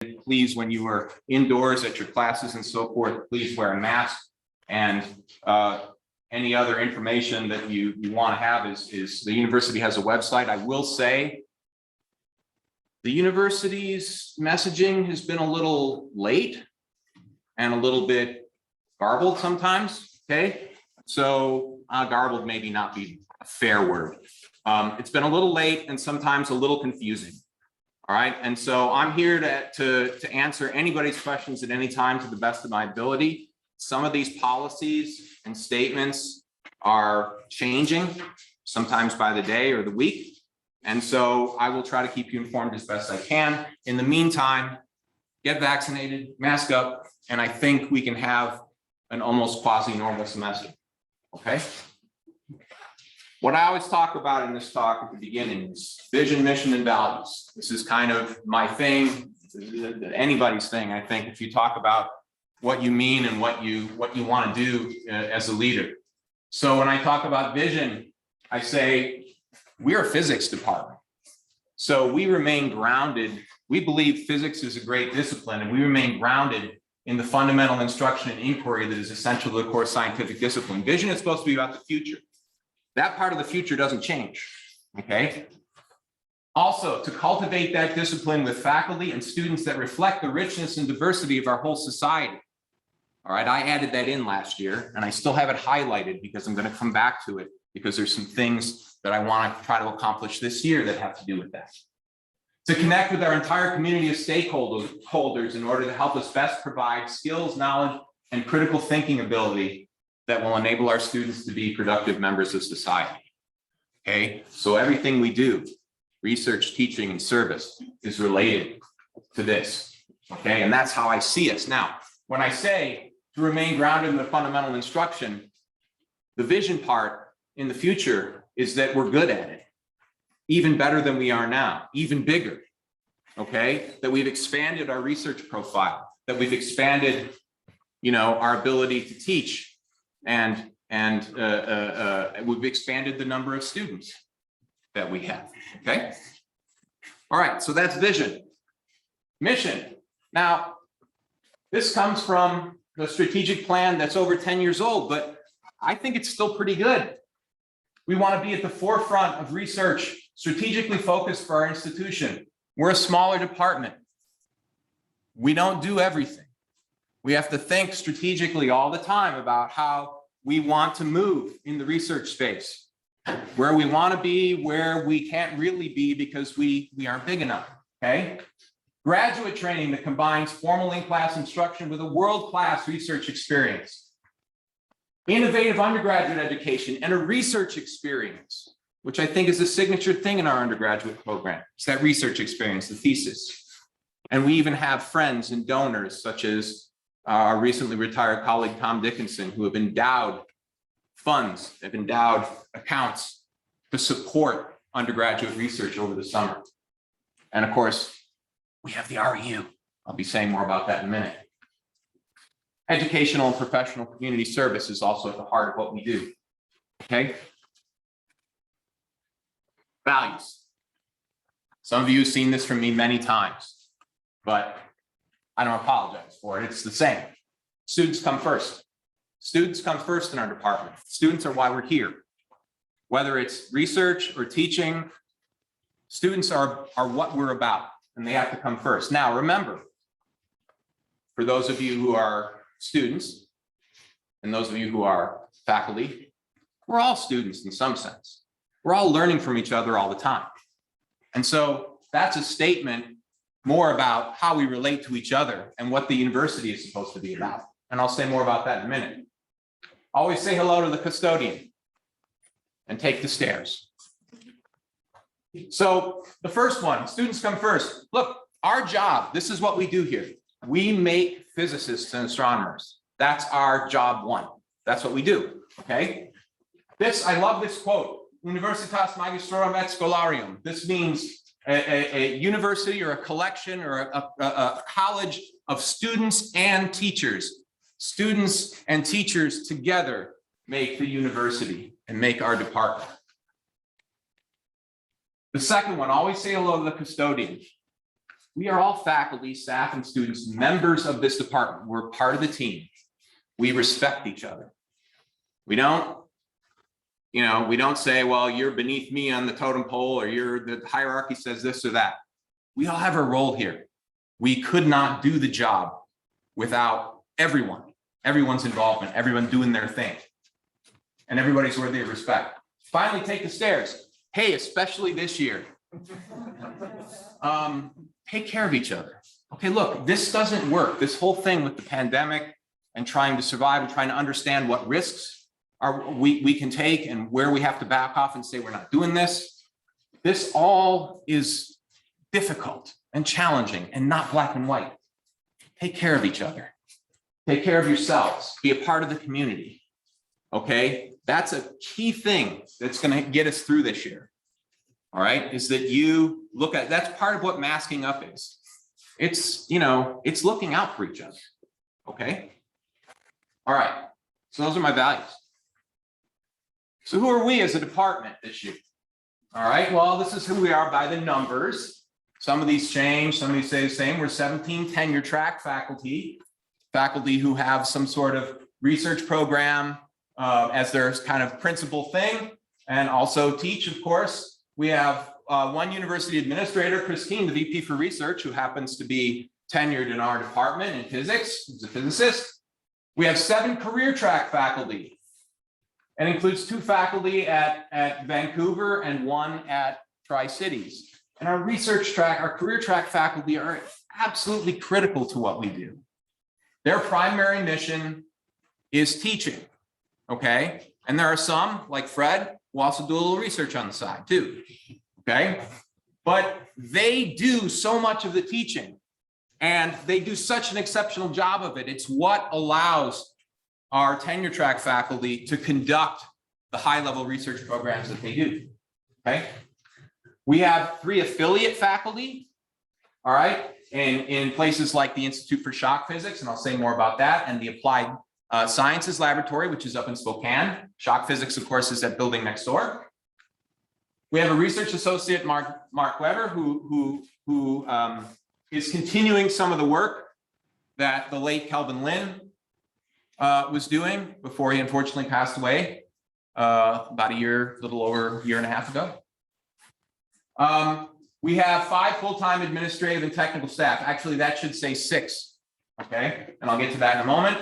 Please, when you are indoors at your classes and so forth, please wear a mask. And any other information that you want to have is the university has a website. I will say the university's messaging has been a little late and a little bit garbled sometimes. Okay, so garbled maybe not be a fair word. It's been a little late and sometimes a little confusing. All right, and so I'm here to answer anybody's questions at any time to the best of my ability. Some of these policies and statements are changing, sometimes by the day or the week. And so I will try to keep you informed as best I can. In the meantime, get vaccinated, mask up, and I think we can have an almost quasi-normal semester, okay? What I always talk about in this talk at the beginning is vision, mission, and values. This is kind of my thing, anybody's thing, I think, if you talk about what you mean and what you want to do as a leader. So when I talk about vision, I say we're a physics department. So we remain grounded. We believe physics is a great discipline, and we remain grounded in the fundamental instruction and inquiry that is essential to the core scientific discipline. Vision is supposed to be about the future. That part of the future doesn't change, okay? Also, to cultivate that discipline with faculty and students that reflect the richness and diversity of our whole society. All right, I added that in last year, and I still have it highlighted because I'm going to come back to it because there's some things that I want to try to accomplish this year that have to do with that. To connect with our entire community of stakeholders in order to help us best provide skills, knowledge, and critical thinking ability that will enable our students to be productive members of society. Okay, so everything we do, research, teaching, and service is related to this. Okay, and that's how I see us. Now, when I say to remain grounded in the fundamental instruction, the vision part in the future is that we're good at it, even better than we are now, even bigger. Okay, that we've expanded our research profile, that we've expanded, our ability to teach. And we've expanded the number of students that we have, okay? All right, so that's vision. Mission. Now, this comes from the strategic plan that's over 10 years old, but I think it's still pretty good. We want to be at the forefront of research, strategically focused for our institution. We're a smaller department. We don't do everything. We have to think strategically all the time about how we want to move in the research space, where we want to be, where we can't really be because we aren't big enough, okay? Graduate training that combines formal in-class instruction with a world-class research experience. Innovative undergraduate education and a research experience, which I think is a signature thing in our undergraduate program. It's that research experience, the thesis. And we even have friends and donors such as our recently retired colleague, Tom Dickinson, who have endowed funds, have endowed accounts to support undergraduate research over the summer. And of course, we have the RU. I'll be saying more about that in a minute. Educational and professional community service is also at the heart of what we do, okay? Values. Some of you have seen this from me many times, but I don't apologize for it. It's the same. Students come first. Students come first in our department. Students are why we're here. Whether it's research or teaching, students are what we're about, and they have to come first. Now, remember, for those of you who are students and those of you who are faculty, we're all students in some sense. We're all learning from each other all the time. And so that's a statement more about how we relate to each other and what the university is supposed to be about. And I'll say more about that in a minute. Always say hello to the custodian and take the stairs. So the first one, students come first. Look, our job, this is what we do here. We make physicists and astronomers. That's our job one. That's what we do, okay? I love this quote, Universitas Magistrorum et Scholarium. This means a university or a collection or a college of students and teachers. Students and teachers together make the university and make our department. The second one, always say hello to the custodian. we are all faculty, staff, and students, members of this department. We're part of the team. We respect each other. We don't, we don't say, well, you're beneath me on the totem pole, or the hierarchy says this or that. We all have a role here. We could not do the job without everyone's involvement, everyone doing their thing, and everybody's worthy of respect. Finally, take the stairs. Hey, especially this year, take care of each other. Okay, look, this doesn't work. This whole thing with the pandemic and trying to survive and trying to understand what risks we can take and where we have to back off and say we're not doing this. This all is difficult and challenging and not black and white. Take care of each other. Take care of yourselves. Be a part of the community. Okay, that's a key thing that's going to get us through this year. All right, is that you look at, that's part of what masking up is. It's, it's looking out for each other. Okay. All right. So those are my values. So who are we as a department this year? All right. Well, this is who we are by the numbers. Some of these change, some of these stay the same. We're 17 tenure track faculty who have some sort of research program as their kind of principal thing, and also teach, of course. We have one university administrator, Christine, the VP for research, who happens to be tenured in our department in physics, who's a physicist. We have 7 career track faculty, and includes 2 faculty at Vancouver and 1 at Tri-Cities. And our research track, our career track faculty are absolutely critical to what we do. Their primary mission is teaching, okay? And there are some, like Fred, who also do a little research on the side too, okay? But they do so much of the teaching, and they do such an exceptional job of it. It's what allows our tenure track faculty to conduct the high-level research programs that they do, okay? We have 3 affiliate faculty, all right, in places like the Institute for Shock Physics, and I'll say more about that, and the Applied Sciences Laboratory, which is up in Spokane. Shock Physics, of course, is that building next door. We have a research associate, Mark Weber, who is continuing some of the work that the late Kelvin Lynn was doing before he unfortunately passed away about a little over a year and a half ago. We have 5 full-time administrative and technical staff. Actually, that should say 6, okay? And I'll get to that in a moment.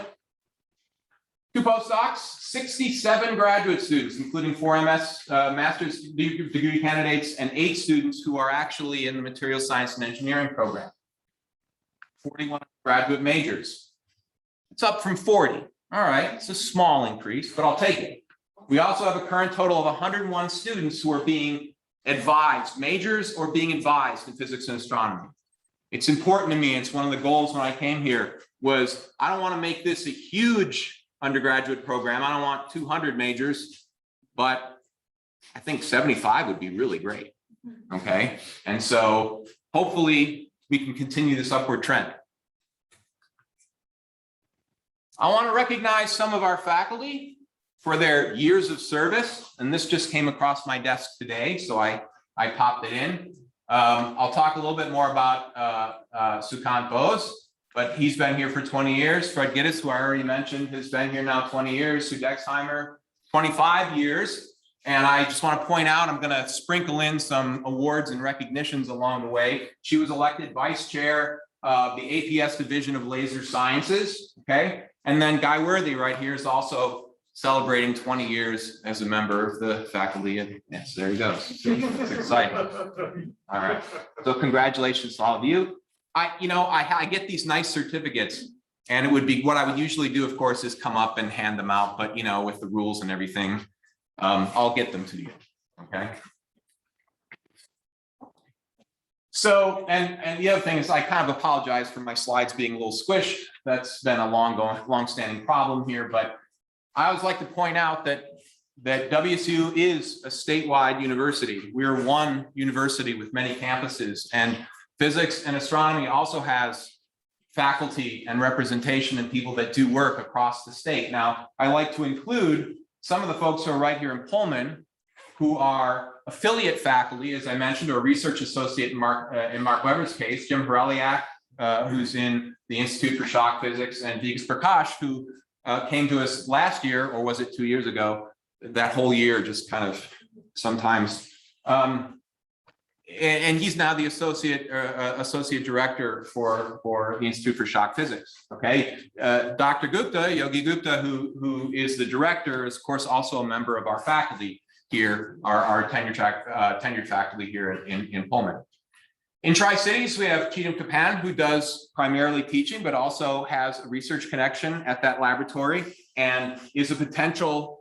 2 postdocs, 67 graduate students, including 4 master's degree candidates, and 8 students who are actually in the materials science and engineering program. 41 graduate majors. It's up from 40. All right, it's a small increase, but I'll take it. We also have a current total of 101 students who are being advised, majors or being advised in physics and astronomy. It's important to me. It's one of the goals when I came here was I don't want to make this a huge undergraduate program. I don't want 200 majors, but I think 75 would be really great. Okay. And so hopefully we can continue this upward trend. I want to recognize some of our faculty for their years of service. And this just came across my desk today, so I popped it in. I'll talk a little bit more about Sukant Bose, but he's been here for 20 years. Fred Gittes, who I already mentioned, has been here now 20 years. Sue Dexheimer, 25 years. And I just want to point out, I'm going to sprinkle in some awards and recognitions along the way. She was elected vice chair of the APS Division of Laser Sciences, okay? And then Guy Worthy right here is also celebrating 20 years as a member of the faculty. And yes, there he goes. It's exciting. All right. So congratulations to all of you. I get these nice certificates, and it would be what I would usually do, of course, is come up and hand them out. But, with the rules and everything, I'll get them to you. Okay. So, and the other thing is I kind of apologize for my slides being a little squished. That's been a long-standing problem here, but I always like to point out that WSU is a statewide university. We're one university with many campuses, and physics and astronomy also has faculty and representation and people that do work across the state. Now, I like to include some of the folks who are right here in Pullman, who are affiliate faculty, as I mentioned, or research associate in Mark Weber's case, Jim Horeliak, who's in the Institute for Shock Physics, and Vikas Prakash, who came to us last year, or was it 2 years ago? That whole year just kind of sometimes. And he's now the associate director for the Institute for Shock Physics. Okay, Dr. Gupta, Yogi Gupta, who is the director, is of course also a member of our faculty here, our tenured faculty here in Pullman. In Tri-Cities, we have Cheatham Kapan, who does primarily teaching, but also has a research connection at that laboratory and is a potential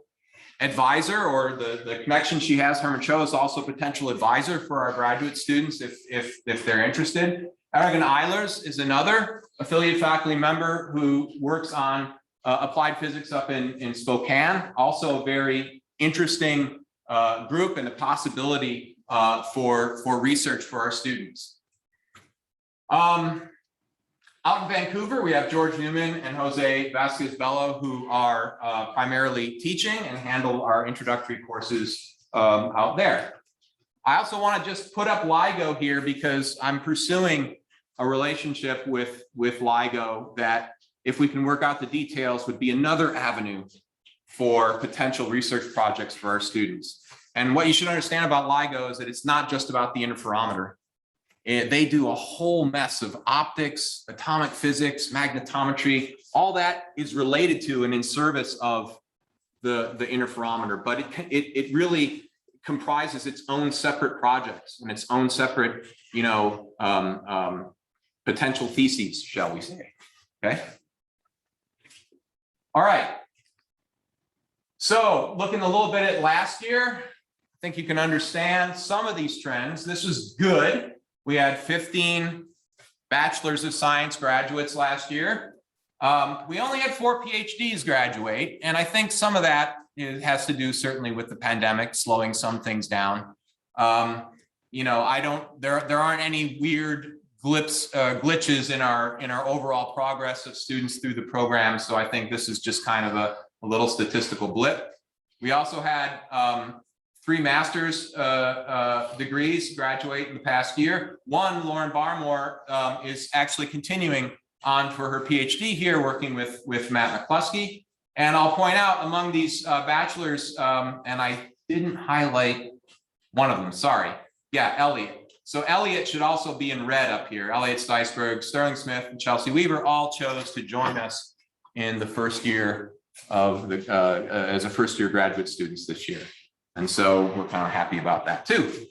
advisor, or the connection she has. Herman Cho is also a potential advisor for our graduate students if they're interested. Aragon Eilers is another affiliate faculty member who works on applied physics up in Spokane. Also a very interesting group and the possibility for research for our students. Out in Vancouver, we have George Newman and Jose Vasquez Bello, who are primarily teaching and handle our introductory courses out there. I also want to just put up LIGO here because I'm pursuing a relationship with LIGO that, if we can work out the details, would be another avenue for potential research projects for our students. And what you should understand about LIGO is that it's not just about the interferometer. They do a whole mess of optics, atomic physics, magnetometry. All that is related to and in service of the interferometer, but it really comprises its own separate projects and its own separate, potential theses, shall we say? Okay. All right. So looking a little bit at last year, I think you can understand some of these trends. This was good. We had 15 Bachelors of Science graduates last year. We only had 4 PhDs graduate, and I think some of that has to do certainly with the pandemic slowing some things down. There aren't any weird glitches in our overall progress of students through the program, so I think this is just kind of a little statistical blip. We also had 3 master's degrees graduate in the past year. One, Lauren Barmore, is actually continuing on for her PhD here, working with Matt McCluskey. And I'll point out among these bachelors, and I didn't highlight one of them, sorry. Yeah, Elliot. So Elliot should also be in red up here. Elliot Steisberg, Sterling Smith, and Chelsea Weaver all chose to join us in the first year of the as a first-year graduate students this year. And so we're kind of happy about that too.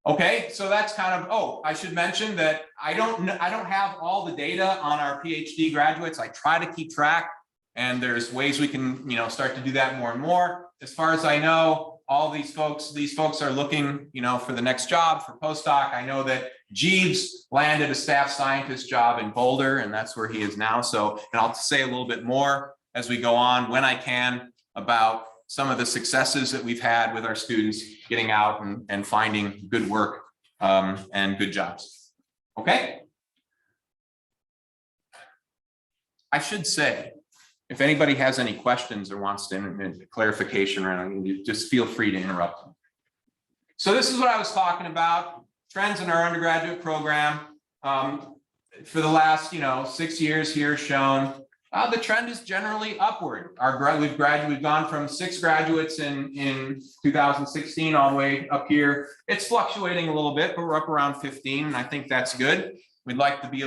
Okay, so that's kind of, oh, I should mention that I don't have all the data on our PhD graduates. I try to keep track, and there's ways we can, start to do that more and more. As far as I know, all these folks are looking, for the next job for postdoc. I know that Jeeves landed a staff scientist job in Boulder, and that's where he is now. So, and I'll say a little bit more as we go on when I can about some of the successes that we've had with our students getting out and finding good work and good jobs. Okay. I should say, if anybody has any questions or wants to clarification or anything, you just feel free to interrupt them. So this is what I was talking about, trends in our undergraduate program. For the last, 6 years here shown. The trend is generally upward. We've gone from 6 graduates in 2016 all the way up here. It's fluctuating a little bit, but we're up around 15, and I think that's good. We'd like to be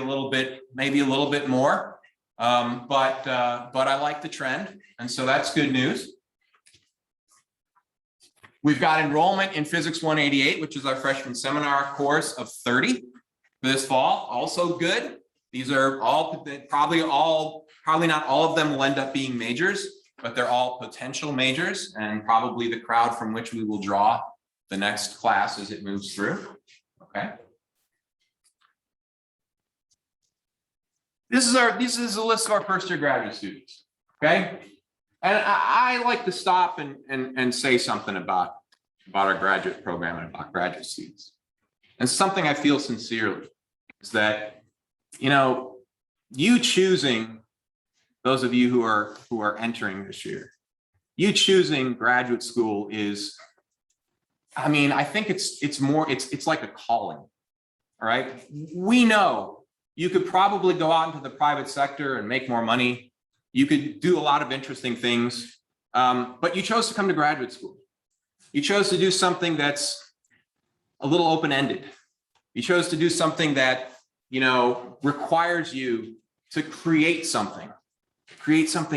maybe a little bit more, but I like the trend, and so that's good news. We've got enrollment in Physics 188, which is our freshman seminar course of 30 this fall. Also good. These are probably not all of them will end up being majors, but they're all potential majors and probably the crowd from which we will draw the next class as it moves through. Okay. This is a list of our first year graduate students. Okay. And I like to stop and say something about our graduate program and about graduate students. And something I feel sincerely is that, you choosing, those of you who are entering this year, you choosing graduate school is I mean, I think it's more, it's like a calling. All right. We know you could probably go out into the private sector and make more money. You could do a lot of interesting things, but you chose to come to graduate school. You chose to do something that's a little open-ended. You chose to do something that, you know, requires you to create something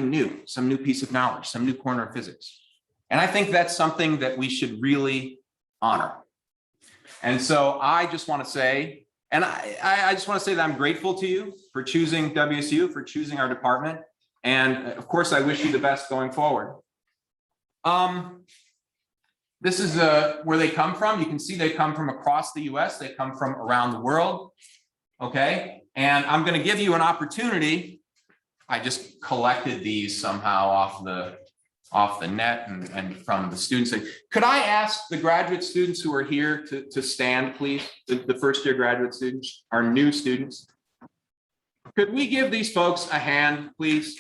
new, some new piece of knowledge, some new corner of physics. And I think that's something that we should really honor. And so I just want to say, and I just want to say that I'm grateful to you for choosing WSU, for choosing our department. And of course, I wish you the best going forward. This is where they come from. You can see they come from across the US. They come from around the world. Okay. And I'm going to give you an opportunity. I just collected these somehow off the net and from the students. Could I ask the graduate students who are here to stand, please? The first year graduate students, our new students. Could we give these folks a hand, please?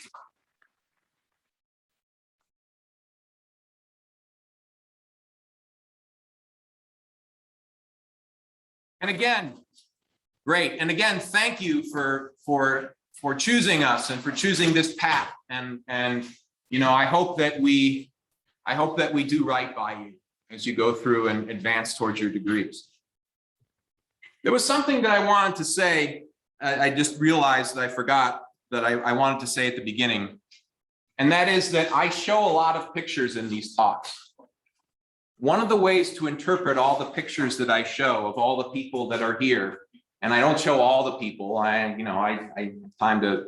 And again, great. And again, thank you for choosing us and for choosing this path. And you know, I hope that we do right by you as you go through and advance towards your degrees. There was something that I wanted to say. I just realized that I forgot that I wanted to say at the beginning. And that is that I show a lot of pictures in these talks. One of the ways to interpret all the pictures that I show of all the people that are here, and I don't show all the people, I have time to,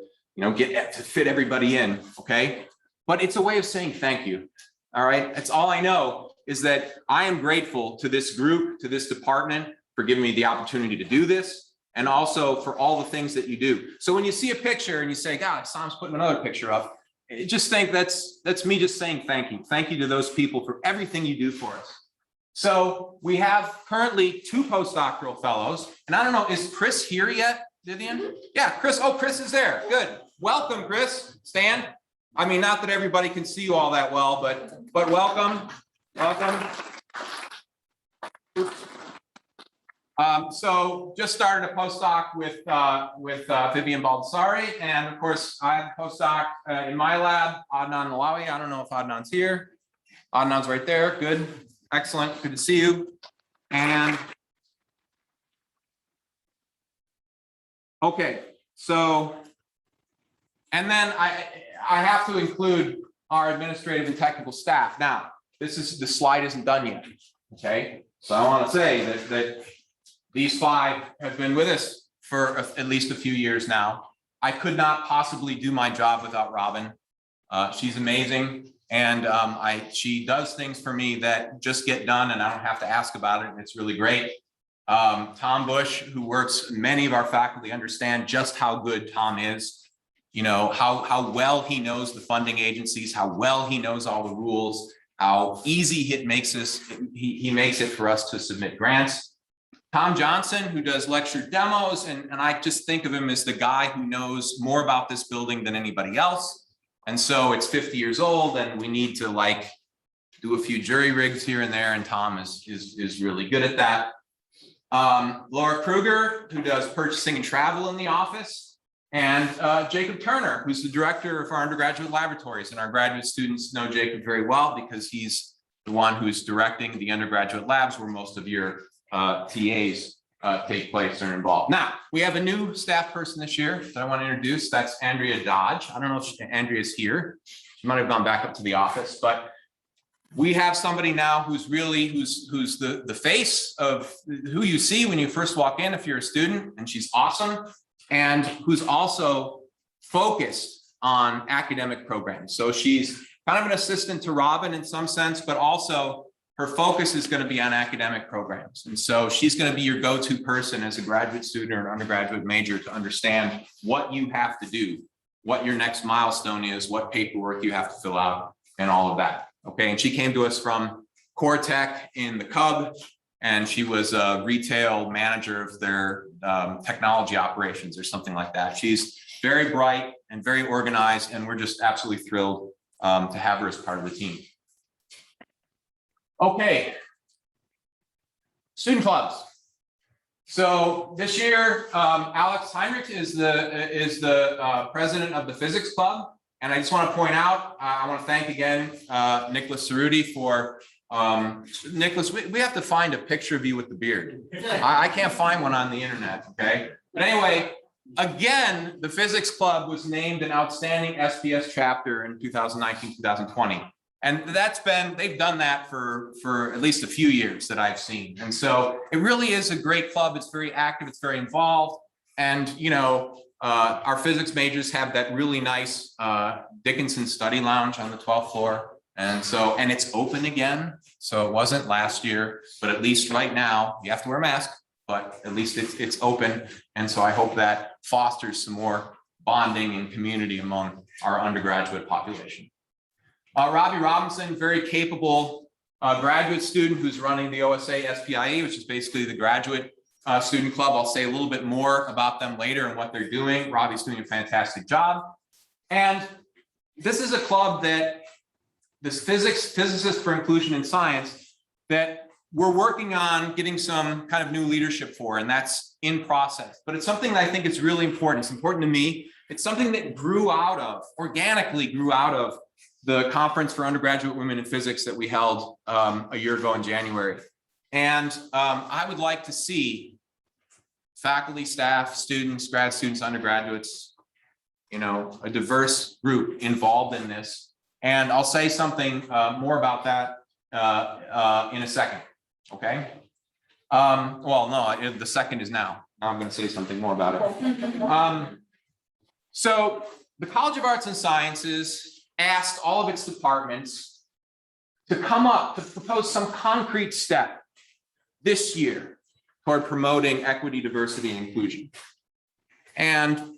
get to fit everybody in, okay? But it's a way of saying thank you, all right? That's all I know, is that I am grateful to this group, to this department for giving me the opportunity to do this, and also for all the things that you do. So when you see a picture and you say, God, Saam's putting another picture up, just think that's me just saying thank you. Thank you to those people for everything you do for us. So we have currently 2 postdoctoral fellows, and I don't know, is Chris here yet, Vivian? Yeah, Chris. Oh, Chris is there. Good. Welcome, Chris. Stand. I mean, not that everybody can see you all that well, but welcome. Welcome. So just started a postdoc with Vivian Baldessari, and of course I have a postdoc in my lab, Adnan Malawi. I don't know if Adnan's here. Adnan's right there. Good, excellent, good to see you. And okay, so and then I have to include our administrative and technical staff. Now, the slide isn't done yet. Okay, so I want to say that these 5 have been with us for at least a few years now. I could not possibly do my job without Robin. She's amazing, and she does things for me that just get done, and I don't have to ask about it, and it's really great. Tom Bush, who works, many of our faculty understand just how good Tom is. You know, how well he knows the funding agencies, how well he knows all the rules, how easy he makes it for us to submit grants. Tom Johnson, who does lecture demos, and I just think of him as the guy who knows more about this building than anybody else. And so it's 50 years old, and we need to like do a few jury rigs here and there, and Tom is really good at that. Laura Kruger, who does purchasing and travel in the office, and Jacob Turner, who's the director of our undergraduate laboratories, and our graduate students know Jacob very well because he's the one who's directing the undergraduate labs where most of your TAs take place and are involved. Now, we have a new staff person this year that I want to introduce. That's Andrea Dodge. I don't know if Andrea's here. She might have gone back up to the office, but we have somebody now who's the face of who you see when you first walk in if you're a student, and she's awesome, and who's also focused on academic programs. So she's kind of an assistant to Robin in some sense, but also her focus is going to be on academic programs. And so she's going to be your go-to person as a graduate student or an undergraduate major to understand what you have to do, what your next milestone is, what paperwork you have to fill out, and all of that. Okay, and she came to us from Core Tech in the Cub, and she was a retail manager of their technology operations or something like that. She's very bright and very organized, and we're just absolutely thrilled to have her as part of the team. Okay, Student clubs. So this year, Alex Heinrich is the president of the physics club. And I just want to point out, I want to thank again, Nicholas Cerruti for, Nicholas, we have to find a picture of you with the beard. I can't find one on the internet, okay? But anyway, again, the physics club was named an outstanding SPS chapter in 2019, 2020. And they've done that for at least a few years that I've seen. And so it really is a great club. It's very active, it's very involved. And, you know, our physics majors have that really nice Dickinson study lounge on the 12th floor. And so, and it's open again. So it wasn't last year, but at least right now, you have to wear a mask, but at least it's open. And so I hope that fosters some more bonding and community among our undergraduate population. Robbie Robinson, very capable graduate student who's running the OSA SPIE, which is basically the graduate student club. I'll say a little bit more about them later and what they're doing. Robbie's doing a fantastic job. And this is a club that this Physicists for Inclusion in Science that we're working on getting some kind of new leadership for, and that's in process. But it's something that I think is really important. It's important to me. It's something that organically grew out of the conference for undergraduate women in physics that we held a year ago in January. And I would like to see faculty, staff, students, grad students, undergraduates, you know, a diverse group involved in this. And I'll say something more about that in a second, okay? Well, no, the second is now. Now I'm going to say something more about it. So the College of Arts and Sciences asked all of its departments to come up to propose some concrete step this year toward promoting equity, diversity, and inclusion. And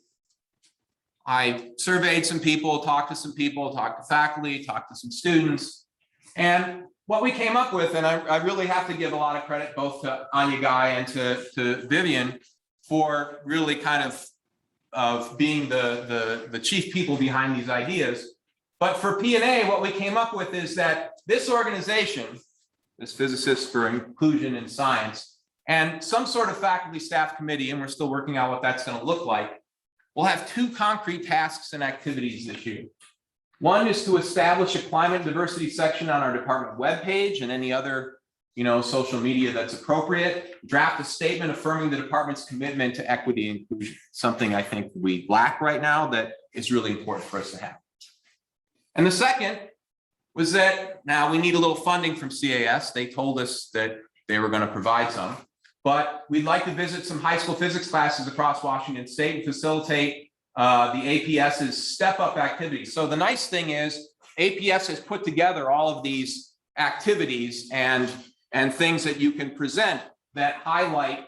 I surveyed some people, talked to some people, talked to faculty, talked to some students. And what we came up with, and I really have to give a lot of credit both to Anya Guy and to Vivian for really kind of being the chief people behind these ideas. But for P&A, what we came up with is that this organization, this Physicists for Inclusion in Science, and some sort of faculty staff committee, and we're still working out what that's going to look like, will have two concrete tasks and activities this year. One is to establish a climate diversity section on our department webpage and any other, you know, social media that's appropriate. Draft a statement affirming the department's commitment to equity and inclusion, something I think we lack right now that is really important for us to have. And the second was that now we need a little funding from CAS. They told us that they were going to provide some, but we'd like to visit some high school physics classes across Washington State and facilitate the APS's step-up activities. So the nice thing is APS has put together all of these activities and things that you can present that highlight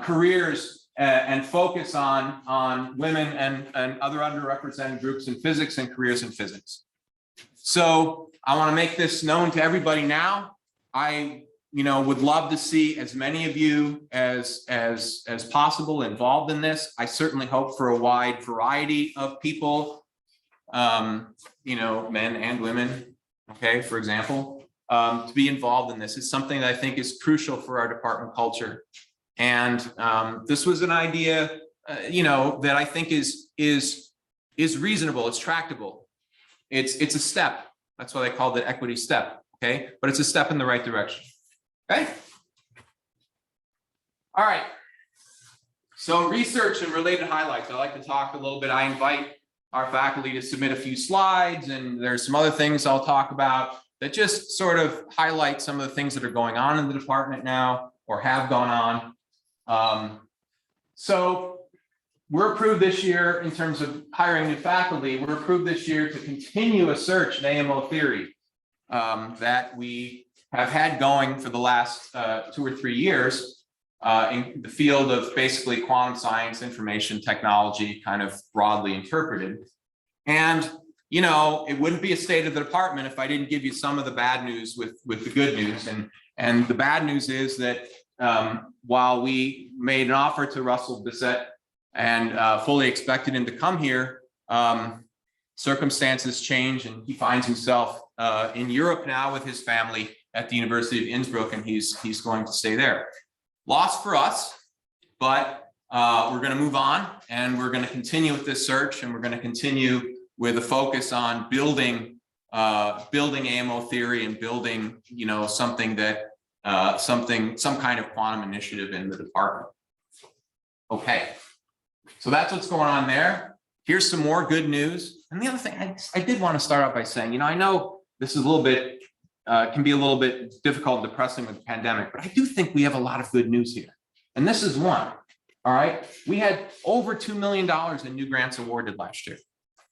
careers and focus on women and other underrepresented groups in physics and careers in physics. So I want to make this known to everybody now. I, would love to see as many of you as possible involved in this. I certainly hope for a wide variety of people, men and women, okay, for example, to be involved in this. It's something that I think is crucial for our department culture. And this was an idea, that I think is reasonable. It's tractable. It's a step. That's why they called it equity step. Okay, but it's a step in the right direction. Okay. All right. So research and related highlights. I like to talk a little bit. I invite our faculty to submit a few slides, and there's some other things I'll talk about that just sort of highlight some of the things that are going on in the department now or have gone on. So we're approved this year in terms of hiring new faculty. We're approved this year to continue a search in AMO theory that we have had going for the last 2 or 3 years in the field of basically quantum science, information technology, kind of broadly interpreted. And, it wouldn't be a state of the department if I didn't give you some of the bad news with the good news. And the bad news is that while we made an offer to Russell Bissett and fully expected him to come here, circumstances change and he finds himself in Europe now with his family. at the University of Innsbruck, and he's going to stay there. Lost for us, but we're going to move on, and we're going to continue with this search, and we're going to continue with a focus on building AMO theory and building, you know, something that some kind of quantum initiative in the department. Okay, so that's what's going on there. Here's some more good news. And the other thing I did want to start out by saying, you know, I know this is a little bit can be a little bit difficult and depressing with the pandemic, but I do think we have a lot of good news here, and this is one. All right, we had over $2 million in new grants awarded last year.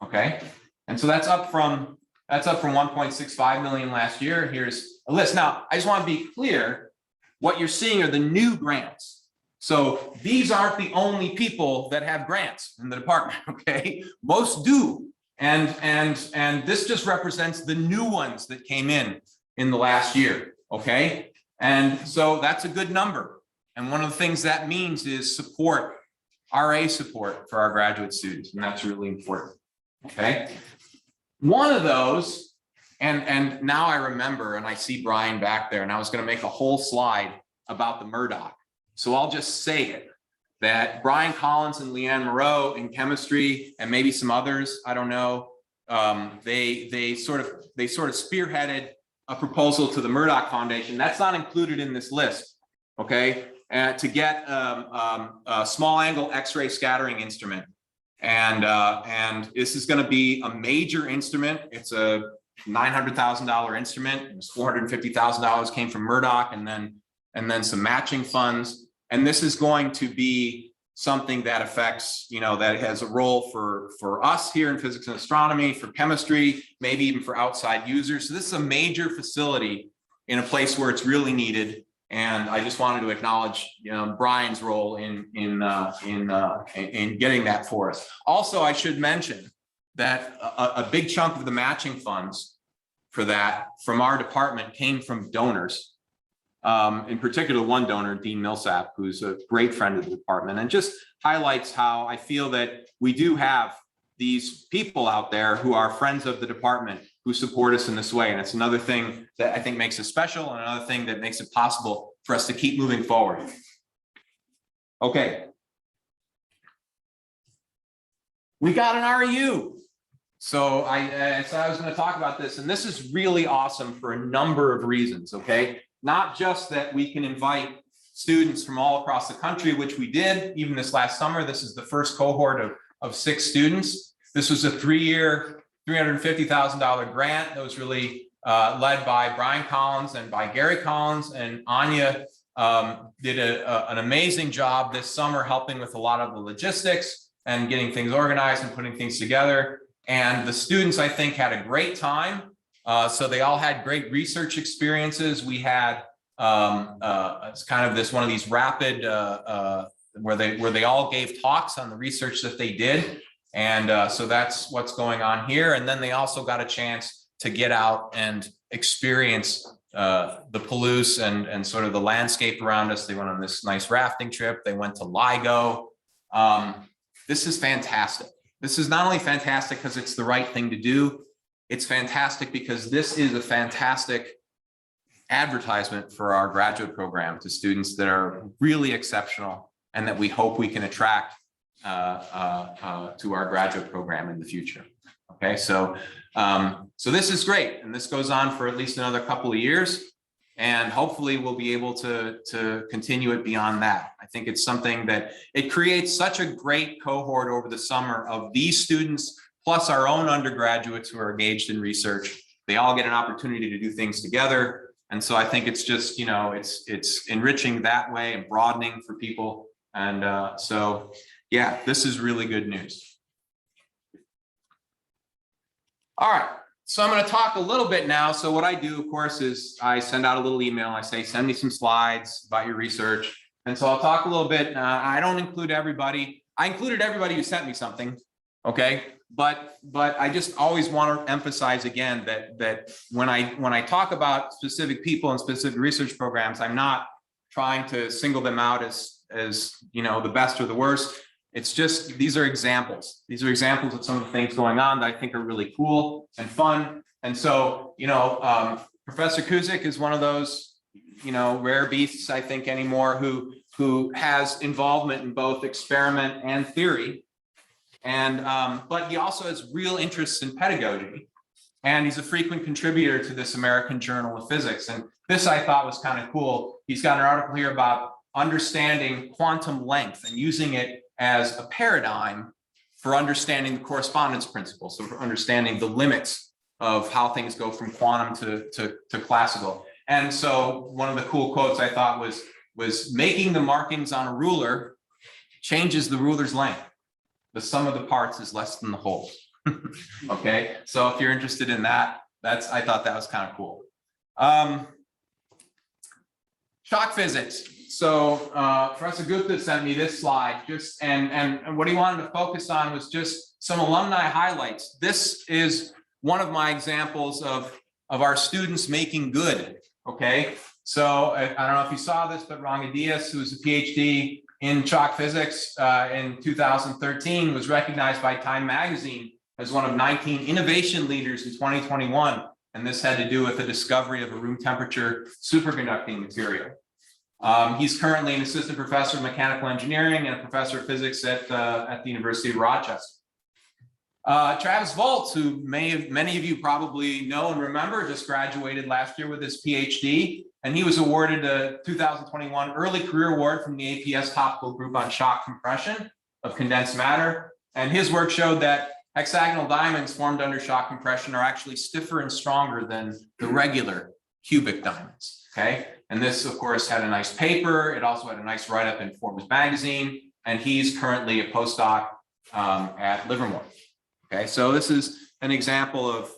Okay, and so that's up from 1.65 million last year. Here's a list. Now, I just want to be clear, what you're seeing are the new grants. So these aren't the only people that have grants in the department, okay? Most do. And this just represents the new ones that came in the last year, okay? And so that's a good number. And one of the things that means is support, RA support for our graduate students, and that's really important, okay? One of those, and now I remember, and I see Brian back there, and I was going to make a whole slide about the Murdoch. So I'll just say it, that Brian Collins and Leanne Moreau in chemistry, and maybe some others, I don't know, they sort of spearheaded a proposal to the Murdoch Foundation. That's not included in this list, okay? To get a small angle X-ray scattering instrument. And this is going to be a major instrument. It's a $900,000 instrument. It was $450,000 came from Murdoch, and then some matching funds. And this is going to be something that affects, you know, that has a role for us here in physics and astronomy, for chemistry, maybe even for outside users. So this is a major facility in a place where it's really needed. And I just wanted to acknowledge, you know, Brian's role in getting that for us. Also, I should mention that a big chunk of the matching funds for that from our department came from donors. In particular, one donor, Dean Millsap, who's a great friend of the department, and just highlights how I feel that we do have these people out there who are friends of the department who support us in this way. And it's another thing that I think makes it special, and another thing that makes it possible for us to keep moving forward. Okay. We got an REU. So I said I was going to talk about this, and this is really awesome for a number of reasons, okay? Not just that we can invite students from all across the country, which we did even this last summer. This is the first cohort of 6 students. This was a 3-year, $350,000 grant that was really led by Brian Collins and by Gary Collins, and Anya did an amazing job this summer helping with a lot of the logistics and getting things organized and putting things together. And the students, I think, had a great time. So they all had great research experiences. We had it's kind of one of these rapid where they all gave talks on the research that they did. And so that's what's going on here. And then they also got a chance to get out and experience the Palouse and sort of the landscape around us. They went on this nice rafting trip. They went to LIGO. This is fantastic. This is not only fantastic because it's the right thing to do, it's fantastic because this is a fantastic advertisement for our graduate program to students that are really exceptional and that we hope we can attract to our graduate program in the future. Okay, so this is great, and this goes on for at least another couple of years, and hopefully we'll be able to continue it beyond that. I think it's something that it creates such a great cohort over the summer of these students, plus our own undergraduates who are engaged in research. They all get an opportunity to do things together. And so I think it's just, you know, it's enriching that way and broadening for people. And so, yeah, this is really good news. All right, so I'm going to talk a little bit now. So what I do, of course, is I send out a little email. I say, send me some slides about your research. And so I'll talk a little bit. I don't include everybody. I included everybody who sent me something. Okay. But I just always want to emphasize again that when I talk about specific people and specific research programs, I'm not trying to single them out as you know, the best or the worst. It's just, these are examples. These are examples of some of the things going on that I think are really cool and fun. And so, you know, Professor Kuzik is one of those, rare beasts, I think, anymore, who has involvement in both experiment and theory. And but he also has real interests in pedagogy. And he's a frequent contributor to this American Journal of Physics. And this I thought was kind of cool. He's got an article here about understanding quantum length and using it as a paradigm for understanding the correspondence principle. So for understanding the limits of how things go from quantum to classical. And so one of the cool quotes I thought was making the markings on a ruler changes the ruler's length. The sum of the parts is less than the whole. Okay, so if you're interested in that, I thought that was kind of cool. Shock physics. So Professor Gupta sent me this slide, and what he wanted to focus on was just some alumni highlights. This is one of my examples of our students making good. Okay, so I don't know if you saw this, but Rangadias, who's a PhD in shock physics in 2013, was recognized by Time Magazine as one of 19 innovation leaders in 2021. And this had to do with the discovery of a room temperature superconducting material. He's currently an assistant professor of mechanical engineering and a professor of physics at the University of Rochester. Travis Volz, who many of you probably know and remember, just graduated last year with his PhD, and he was awarded a 2021 Early Career Award from the APS Topical Group on Shock Compression of Condensed Matter. And his work showed that hexagonal diamonds formed under shock compression are actually stiffer and stronger than the regular cubic diamonds, okay? And this, of course, had a nice paper. It also had a nice write-up in Forbes magazine, and he's currently a postdoc at Livermore. Okay, so this is an example of,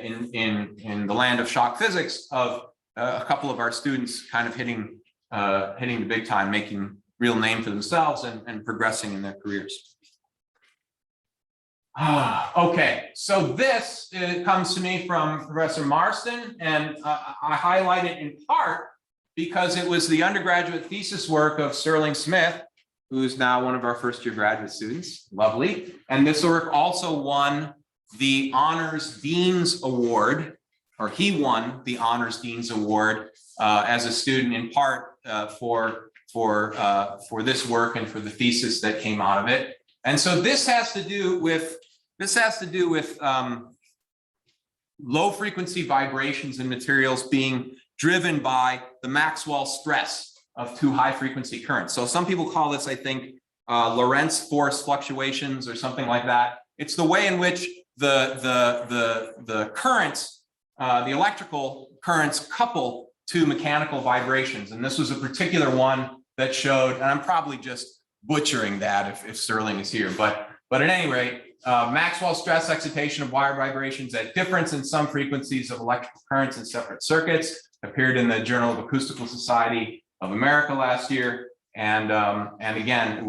in the land of shock physics, of a couple of our students kind of hitting the big time, making real name for themselves and progressing in their careers. Okay, so this comes to me from Professor Marston, and I highlight it in part because it was the undergraduate thesis work of Sterling Smith, who's now one of our first-year graduate students. Lovely. And this work also won the Honors Dean's Award, or he won the Honors Dean's Award as a student, in part for this work and for the thesis that came out of it. And so this has to do with low frequency vibrations in materials being driven by the Maxwell stress of two high frequency currents. So some people call this, I think, Lorentz force fluctuations or something like that. It's the way in which the currents, the electrical currents, couple to mechanical vibrations. And this was a particular one that showed, and I'm probably just butchering that if Sterling is here, but at any rate, Maxwell stress excitation of wire vibrations at difference in some frequencies of electrical currents in separate circuits appeared in the Journal of Acoustical Society of America last year, and again, it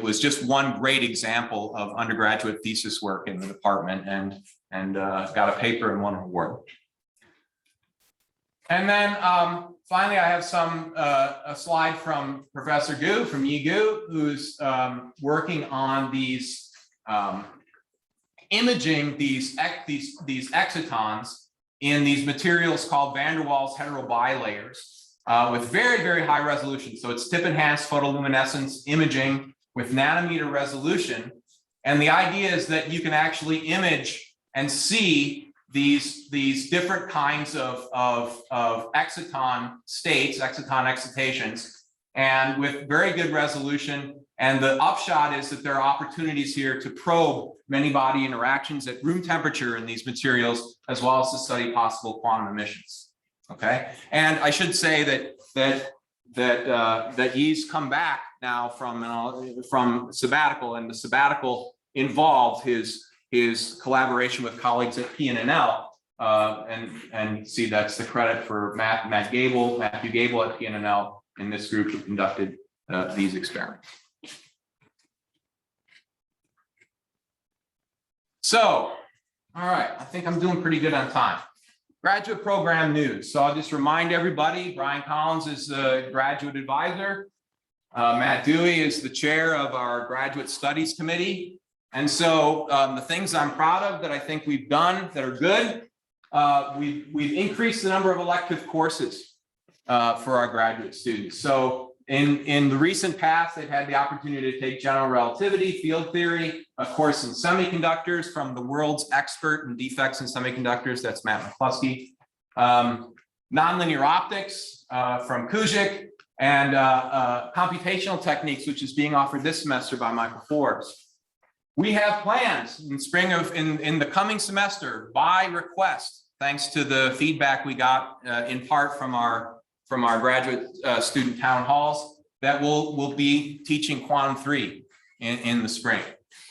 was just one great example of undergraduate thesis work in the department, and got a paper and won an award. And then finally, I have a slide from Professor Gu from Yi-Gu, who's working on these imaging these excitons in these materials called van der Waals heterobilayers. With very, very high resolution. So it's tip-enhanced photoluminescence imaging with nanometer resolution. And the idea is that you can actually image and see these different kinds of exciton states, exciton excitations, and with very good resolution. And the upshot is that there are opportunities here to probe many-body interactions at room temperature in these materials, as well as to study possible quantum emissions. Okay, and I should say that he's come back now from sabbatical, and the sabbatical involved his collaboration with colleagues at PNNL, and see that's the credit for Matthew Gable at PNNL in this group who conducted these experiments. So, all right, I think I'm doing pretty good on time. Graduate program news. So I'll just remind everybody, Brian Collins is the graduate advisor. Matt Dewey is the chair of our graduate studies committee. And so the things I'm proud of that I think we've done that are good we've increased the number of elective courses for our graduate students. So in the recent past, they've had the opportunity to take general relativity, field theory, a course in semiconductors from the world's expert in defects in semiconductors, that's Matt McCluskey, nonlinear optics from Kujic, and computational techniques, which is being offered this semester by Michael Forbes. We have plans in the coming semester by request, thanks to the feedback we got in part from our graduate student town halls, that we'll be teaching Quantum 3 in the spring.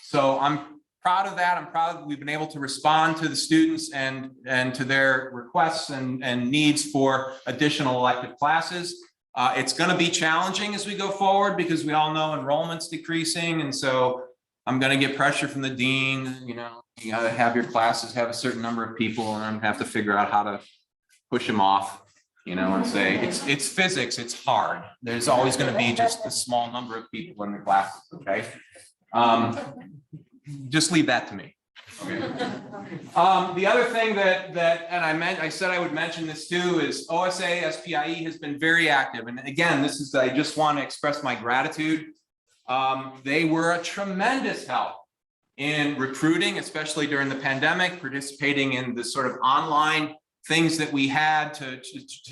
So I'm proud of that. I'm proud that we've been able to respond to the students and to their requests and needs for additional elective classes. It's going to be challenging as we go forward because we all know enrollment's decreasing, and so I'm going to get pressure from the dean. You know, you got to have your classes have a certain number of people, and I'm going to have to figure out how to push them off. You know, and say it's physics, it's hard. There's always going to be just a small number of people in the classes. Okay, just leave that to me. Okay. The other thing that I said I would mention this too is OSA SPIE has been very active, and again, I just want to express my gratitude. They were a tremendous help in recruiting, especially during the pandemic, participating in the sort of online things that we had to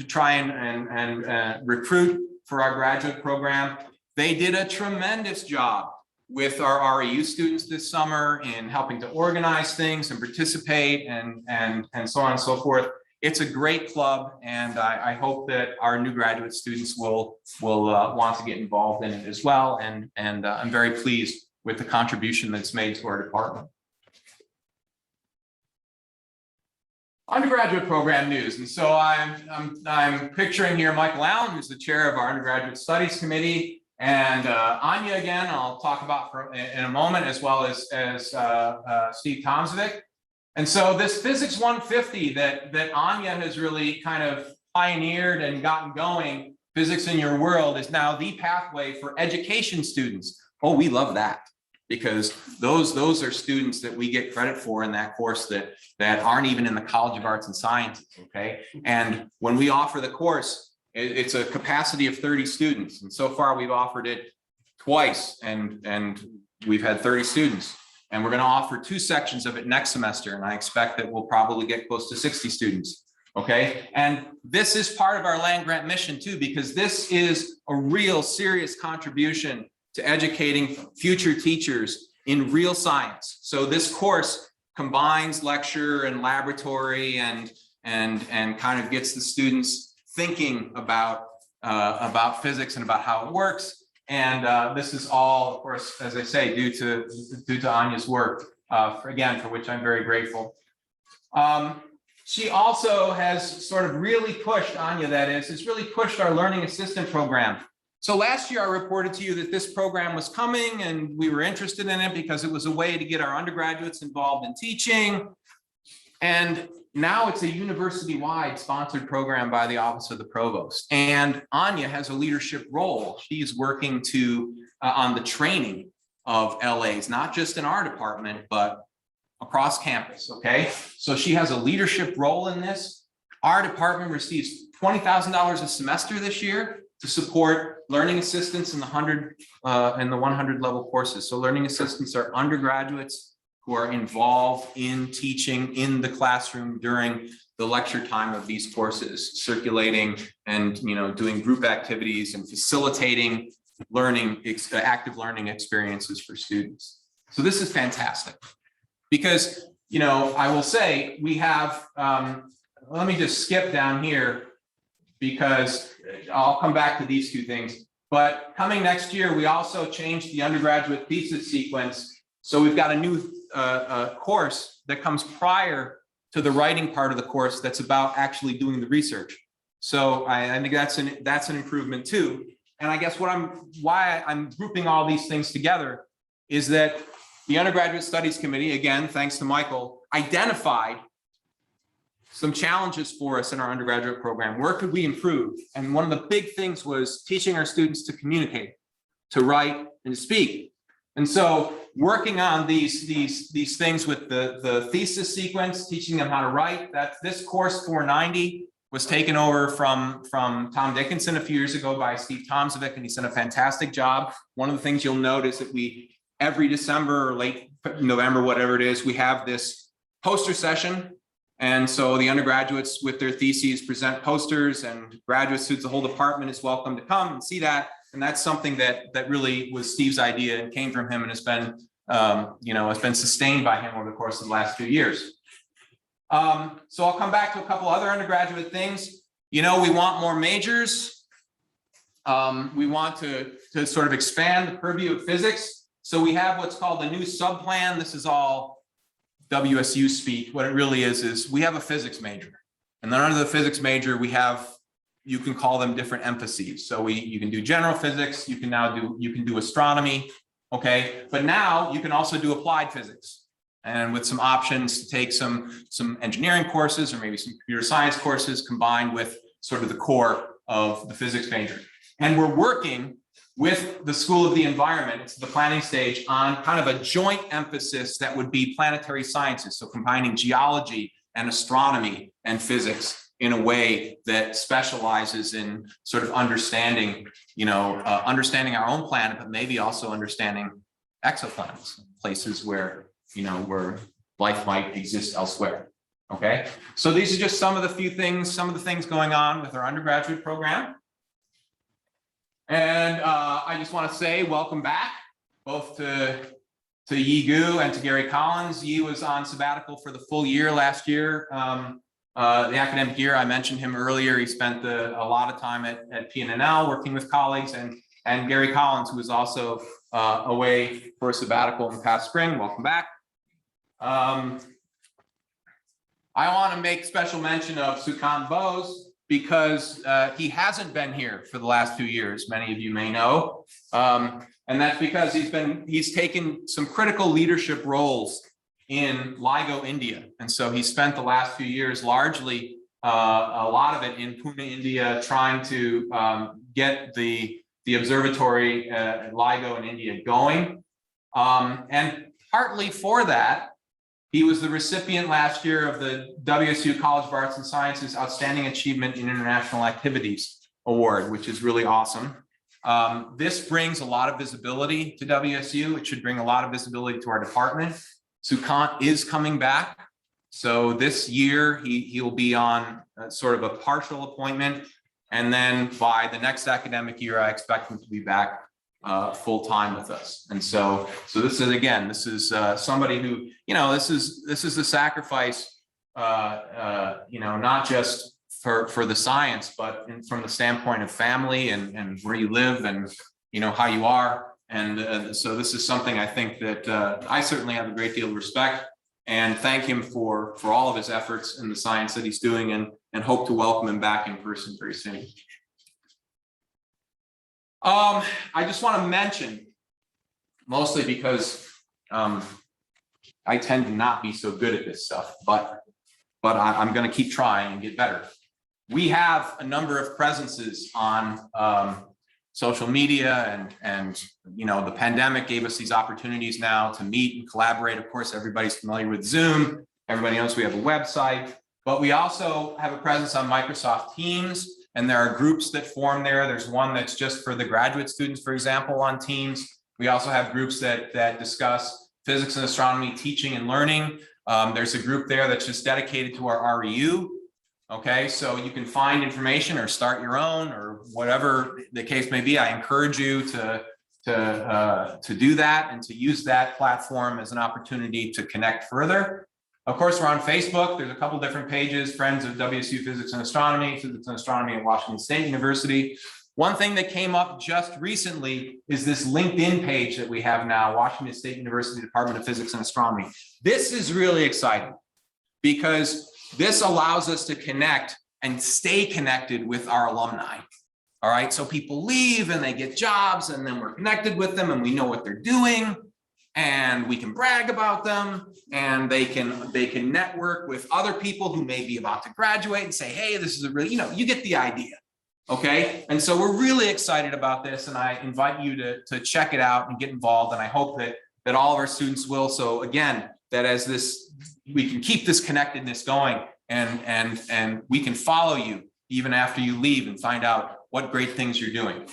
try and recruit for our graduate program. They did a tremendous job with our REU students this summer in helping to organize things and participate and so on and so forth. It's a great club, and I hope that our new graduate students will want to get involved in it as well. And I'm very pleased with the contribution that's made to our department. Undergraduate program news, and so I'm picturing here Michael Allen, who's the chair of our Undergraduate Studies Committee, and Anya again, I'll talk about in a moment, as well as Steve Tomzovic. And so this Physics 150 that Anya has really kind of pioneered and gotten going, Physics in Your World, is now the pathway for education students. Oh, we love that, because those are students that we get credit for in that course that aren't even in the College of Arts and Sciences, okay? And when we offer the course, it's a capacity of 30 students. And so far we've offered it twice, and we've had 30 students. And we're going to offer 2 sections of it next semester. And I expect that we'll probably get close to 60 students. Okay. And this is part of our land grant mission too, because this is a real serious contribution to educating future teachers in real science. So this course combines lecture and laboratory and kind of gets the students thinking about physics and about how it works. And this is all, of course, as I say, due to Anya's work, for which I'm very grateful. She also has sort of really pushed, Anya that is, has really pushed our learning assistant program. So last year I reported to you that this program was coming and we were interested in it because it was a way to get our undergraduates involved in teaching. And now it's a university-wide sponsored program by the Office of the Provost. And Anya has a leadership role. She's working on the training of LAs, not just in our department, but across campus, okay? So she has a leadership role in this. Our department receives $20,000 a semester this year to support learning assistants in the 100 level courses. So learning assistants are undergraduates who are involved in teaching in the classroom during the lecture time of these courses, circulating and doing group activities and facilitating learning, active learning experiences for students. So this is fantastic because, I will say we have, let me just skip down here because I'll come back to these 2 things. But coming next year, we also changed the undergraduate thesis sequence. So we've got a new course that comes prior to the writing part of the course that's about actually doing the research. So I think that's an improvement too. And I guess why I'm grouping all these things together is that the Undergraduate Studies Committee, again, thanks to Michael, identified some challenges for us in our undergraduate program. Where could we improve? And one of the big things was teaching our students to communicate, to write, and to speak. And so working on these things with the thesis sequence, teaching them how to write, that's this course 490 was taken over from Tom Dickinson a few years ago by Steve Tomzovic, and he's done a fantastic job. One of the things you'll notice that we, every December or late November, whatever it is, we have this poster session. And so the undergraduates with their theses present posters, and graduate students, the whole department is welcome to come and see that. And that's something that really was Steve's idea and came from him, and has been, it's been sustained by him over the course of the last few years. So I'll come back to a couple other undergraduate things. We want more majors. We want to sort of expand the purview of physics. So we have what's called the new subplan. This is all WSU speak. What it really is we have a physics major, and then under the physics major we have, you can call them different emphases. So you can do general physics, you can do astronomy, okay? But now you can also do applied physics, and with some options to take some engineering courses or maybe some computer science courses combined with sort of the core of the physics major. And we're working with the School of the Environment, it's the planning stage, on kind of a joint emphasis that would be planetary sciences. So combining geology and astronomy and physics in a way that specializes in sort of understanding, understanding our own planet, but maybe also understanding exoplanets, places where, where life might exist elsewhere. Okay, so these are just some of the things going on with our undergraduate program. And I just want to say welcome back, both to Yi Gu and to Gary Collins. Yi was on sabbatical for the full year last year. The academic year, I mentioned him earlier. He spent a lot of time at PNNL working with colleagues, and Gary Collins, who was also away for a sabbatical in the past spring. Welcome back. I want to make special mention of Sukant Bose, because he hasn't been here for the last 2 years, many of you may know. And that's because he's taken some critical leadership roles in LIGO India. And so he spent the last few years largely, a lot of it in Pune, India, trying to get the observatory at LIGO in India going. And partly for that, he was the recipient last year of the WSU College of Arts and Sciences Outstanding Achievement in International Activities Award, which is really awesome. This brings a lot of visibility to WSU. It should bring a lot of visibility to our department. Sukant is coming back. So this year he will be on sort of a partial appointment. And then by the next academic year, I expect him to be back full time with us. And so this is somebody who, this is a sacrifice, not just for the science, but from the standpoint of family and where you live and, how you are. And so this is something I think that I certainly have a great deal of respect and thank him for all of his efforts in the science that he's doing, and hope to welcome him back in person very soon. I just want to mention, mostly because I tend to not be so good at this stuff, but I'm going to keep trying and get better. We have a number of presences on social media, and the pandemic gave us these opportunities now to meet and collaborate. Of course, everybody's familiar with Zoom. Everybody knows we have a website, but we also have a presence on Microsoft Teams. And there are groups that form there. There's one that's just for the graduate students, for example, on Teams. We also have groups that discuss physics and astronomy teaching and learning. There's a group there that's just dedicated to our REU. Okay, so you can find information or start your own or whatever the case may be. I encourage you to do that and to use that platform as an opportunity to connect further. Of course, we're on Facebook. There's a couple different pages, Friends of WSU Physics and Astronomy at Washington State University. One thing that came up just recently is this LinkedIn page that we have now, Washington State University Department of Physics and Astronomy. This is really exciting because this allows us to connect and stay connected with our alumni. All right, so people leave and they get jobs, and then we're connected with them and we know what they're doing. And we can brag about them, and they can network with other people who may be about to graduate and say, hey, this is a really, you get the idea. Okay, and so we're really excited about this, and I invite you to check it out and get involved. And I hope that all of our students will. So again, that as we can keep this connectedness going, and we can follow you even after you leave and find out what great things you're doing.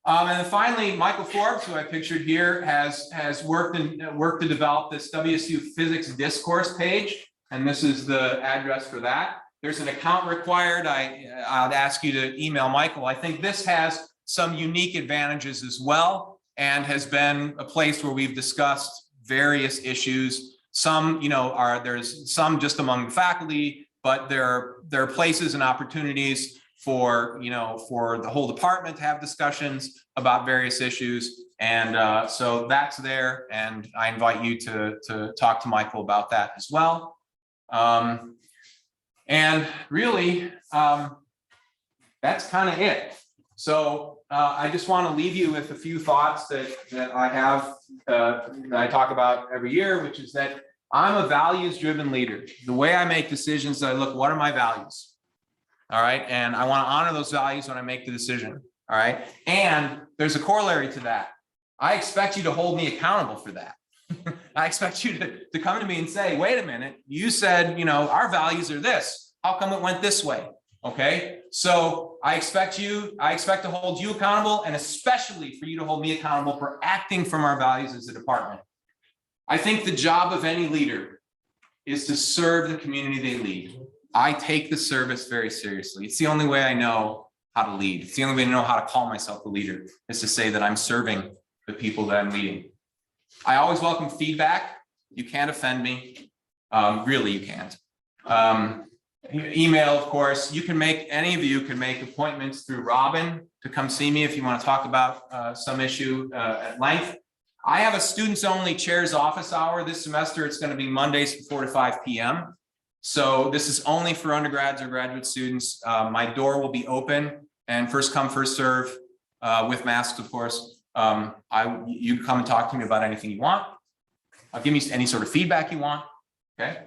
And then finally, Michael Forbes, who I pictured here, has worked to develop this WSU Physics Discourse page, and this is the address for that. There's an account required. I'd ask you to email Michael. I think this has some unique advantages as well, and has been a place where we've discussed various issues. Some, there's some just among the faculty, but there are places and opportunities for the whole department to have discussions about various issues. And so that's there, and I invite you to talk to Michael about that as well. And really, that's kind of it. So I just want to leave you with a few thoughts that I have, that I talk about every year, which is that I'm a values-driven leader. The way I make decisions, I look, what are my values? All right, and I want to honor those values when I make the decision. All right, and there's a corollary to that. I expect you to hold me accountable for that. I expect you to come to me and say, wait a minute, you said, our values are this. How come it went this way? Okay, so I expect to hold you accountable, and especially for you to hold me accountable for acting from our values as a department. I think the job of any leader is to serve the community they lead. I take the service very seriously. It's the only way I know how to lead. It's the only way I know how to call myself a leader, is to say that I'm serving the people that I'm leading. I always welcome feedback. You can't offend me. Really, you can't. Email, of course. Any of you can make appointments through Robin to come see me if you want to talk about some issue at length. I have a students only chairs office hour this semester. It's going to be Mondays from 4 to 5 p.m. So this is only for undergrads or graduate students. My door will be open, and first come, first serve, with masks, of course. You can come and talk to me about anything you want. Give me any sort of feedback you want. Okay.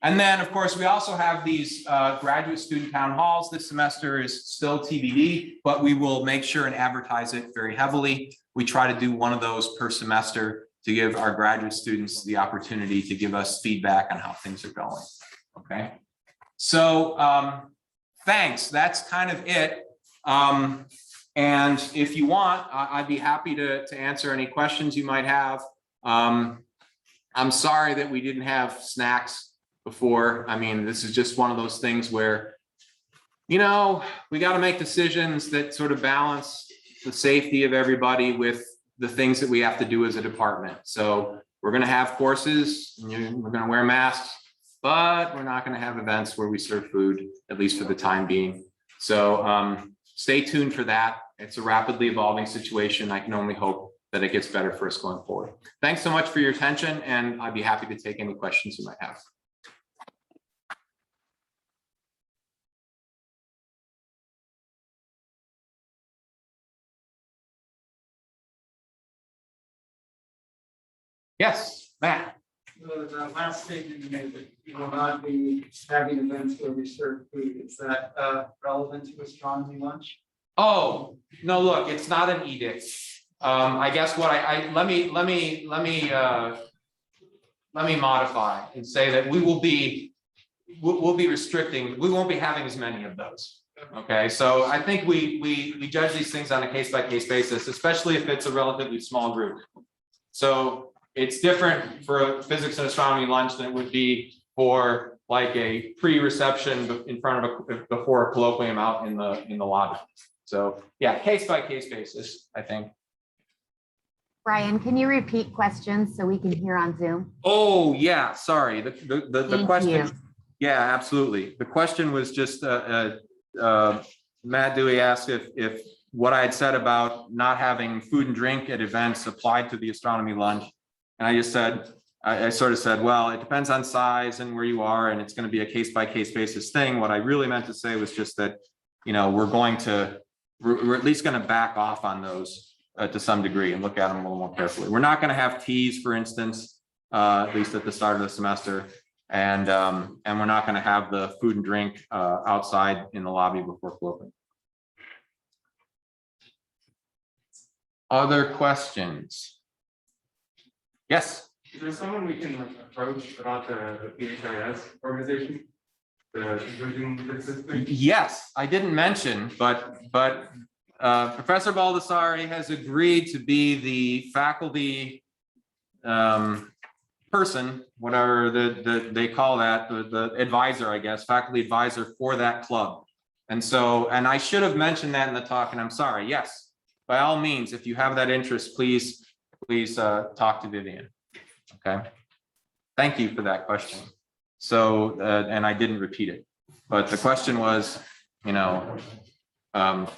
And then, of course, we also have these graduate student town halls. This semester is still TBD, but we will make sure and advertise it very heavily. We try to do one of those per semester to give our graduate students the opportunity to give us feedback on how things are going. Okay. So thanks. That's kind of it. And if you want, I'd be happy to answer any questions you might have. I'm sorry that we didn't have snacks before. I mean, this is just one of those things where, we got to make decisions that sort of balance the safety of everybody with the things that we have to do as a department. So we're going to have courses, and we're going to wear masks, but we're not going to have events where we serve food, at least for the time being. So stay tuned for that. It's a rapidly evolving situation. I can only hope that it gets better for us going forward. Thanks so much for your attention, and I'd be happy to take any questions you might have. Yes, Matt. The last statement you made that you will not be having events where we serve food, is that relevant to astronomy lunch? Oh, no, look, it's not an edict. I guess what let me modify and say that we'll be restricting, we won't be having as many of those. Okay, so I think we judge these things on a case-by-case basis, especially if it's a relatively small group. So it's different for a physics and astronomy lunch than it would be for like a pre-reception in front of before a colloquium out in the lobby. So yeah, case-by-case basis, I think. Brian, can you repeat questions so we can hear on Zoom? Oh yeah, sorry. The question. You. Yeah, absolutely. The question was just Matt Dewey asked if what I had said about not having food and drink at events applied to the astronomy lunch. And I just said, I sort of said, well, it depends on size and where you are, and it's going to be a case-by-case basis thing. What I really meant to say was just that, we're at least going to back off on those to some degree and look at them a little more carefully. We're not going to have teas, for instance, at least at the start of the semester. And we're not going to have the food and drink outside in the lobby before closing. Other questions? Yes, Is there someone we can approach about the PHIS organization? The inclusion system? yes, I didn't mention, but Professor Baldessari has agreed to be the faculty person, whatever they call that, the advisor, I guess, faculty advisor for that club. And so, and I should have mentioned that in the talk, and I'm sorry. Yes, by all means, if you have that interest, please talk to Vivian. Okay. Thank you for that question. So, and I didn't repeat it, but the question was, you know,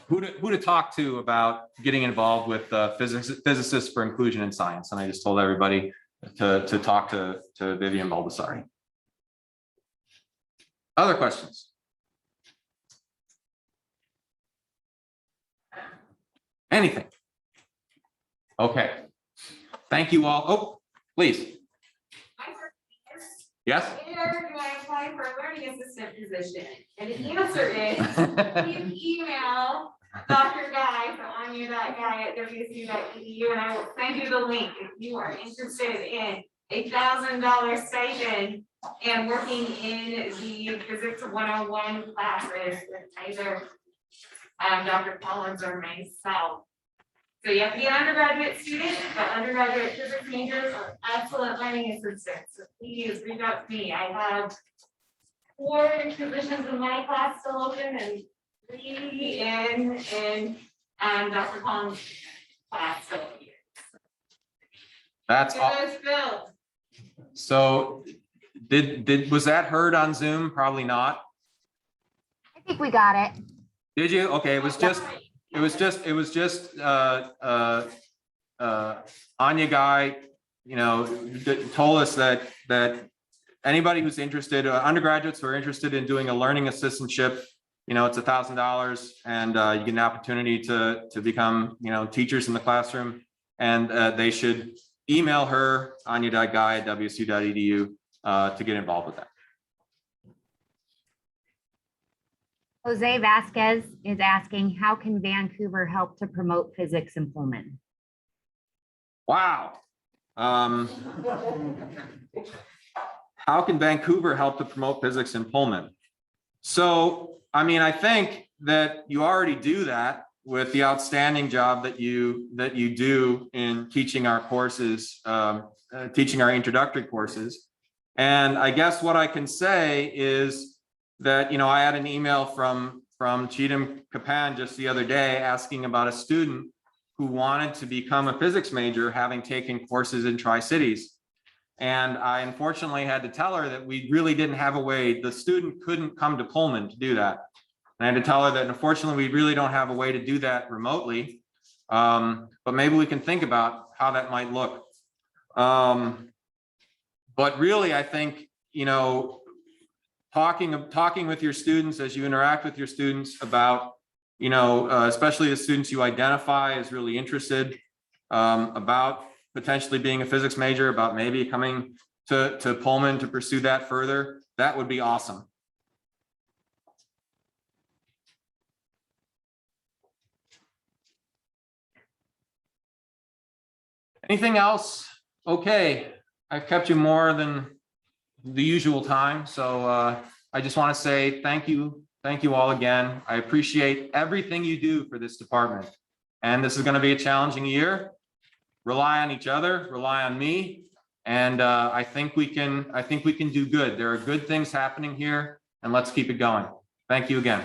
who to talk to about getting involved with physicists for inclusion in science. And I just told everybody to talk to Vivian Baldessari. Other questions? Anything? Okay. Thank you all. Oh, please. Yes? Where do I apply for a learning assistant position? And the answer is, please email Dr. Guy from anya.guy@wcu.edu, and I will send you the link if you are interested in $1,000 stipend and working in the Physics 101 classes with either Dr. Collins or myself. So you have to be an undergraduate student, but undergraduate physics majors are excellent learning assistants. So please reach out to me. I have 4 positions in my class still open and 3 in Dr. Collins' class still open. That's all. Get those filled. So was that heard on Zoom? Probably not. I think we got it. Did you? Okay, it was just Anya Guy, you know, told us that anybody who's interested, undergraduates who are interested in doing a learning assistantship, you know, it's $1,000 and you get an opportunity to become, you know, teachers in the classroom, and they should email her, anya.guy@wsu.edu, to get involved with that. Jose Vasquez is asking, how can Vancouver help to promote physics in Pullman? Wow. How can Vancouver help to promote physics in Pullman? So, I mean, I think that you already do that with the outstanding job that you do in teaching our courses, teaching our introductory courses. And I guess what I can say is that, you know, I had an email from Cheatham Kapan just the other day asking about a student who wanted to become a physics major, having taken courses in Tri-Cities. And I unfortunately had to tell her that we really didn't have a way, the student couldn't come to Pullman to do that. And I had to tell her that unfortunately, we really don't have a way to do that remotely. But maybe we can think about how that might look. But really, I think, you know, talking with your students as you interact with your students about, you know, especially the students you identify as really interested about potentially being a physics major, about maybe coming to Pullman to pursue that further, that would be awesome. Anything else? Okay, I've kept you more than the usual time. So I just want to say thank you. Thank you all again. I appreciate everything you do for this department. And this is going to be a challenging year. Rely on each other, rely on me. And I think we can do good. There are good things happening here, and let's keep it going. Thank you again.